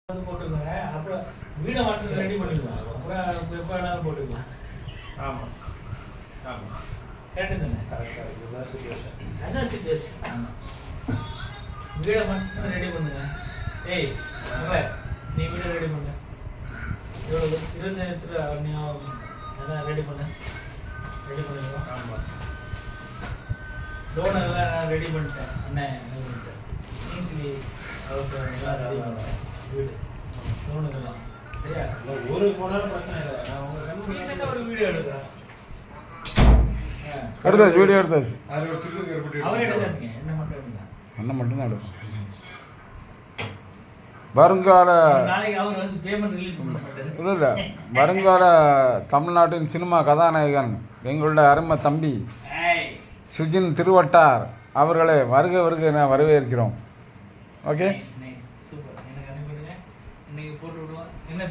போட்டுக்கோங்க. அப்புறம் வீடை மட்டும் ரெடி பண்ணிக்கலாம். அப்புறம் எப்போ வேணாலும் போட்டுக்கலாம். ஆமாம் ஆமாம் கரெக்டு தானே? கரெக்டாக இதுதான் சுச்சுவேஷன். அதுதான் சிச்சுவேஷன். ஆமாம், வீடை மட்டும் ரெடி பண்ணுங்க. ஏய் நீ வீடை ரெடி பண்ணு. எவ்வளோ 20,000 நீ அதான் ரெடி பண்ணு. ரெடி பண்ணிடுவோம். ஆமாம், லோன் எல்லாம் நான் ரெடி பண்ணிட்டேன். அண்ணன் இது பண்ணிட்டேன். ஈஸிலி எல்லாம் ரெடி பண்ணிட்டேன். வீடு லோனுக்கெல்லாம் சரியா? இல்லை ஊருக்கு போனாலும் பிரச்சனை இல்லை. நான் உங்கள் ரீசெண்டாக ஒரு வீடியோ எடுக்கிறேன். எடுத்தாச்சு, வீடியோ எடுத்தாச்சு. அவர் எடுத்தாருங்க, என்ன மட்டும் எடுங்க. அண்ணன் மட்டும்தான் எடுப்போம். வருங்கால நாளைக்கு அவர் வந்து பேமெண்ட் ரிலீஸ் பண்ண மாட்டாரு. இல்லை இல்லை, வருங்கால தமிழ்நாட்டின் சினிமா கதாநாயகன் எங்களுடைய அருமை தம்பி ஏய் சுஜின் திருவட்டார் அவர்களை வருக வருக என வரவேற்கிறோம். Okay, nice super. எனக்கு அனுப்பிடுங்க, இன்னைக்கு போட்டு விடுவோம். என்ன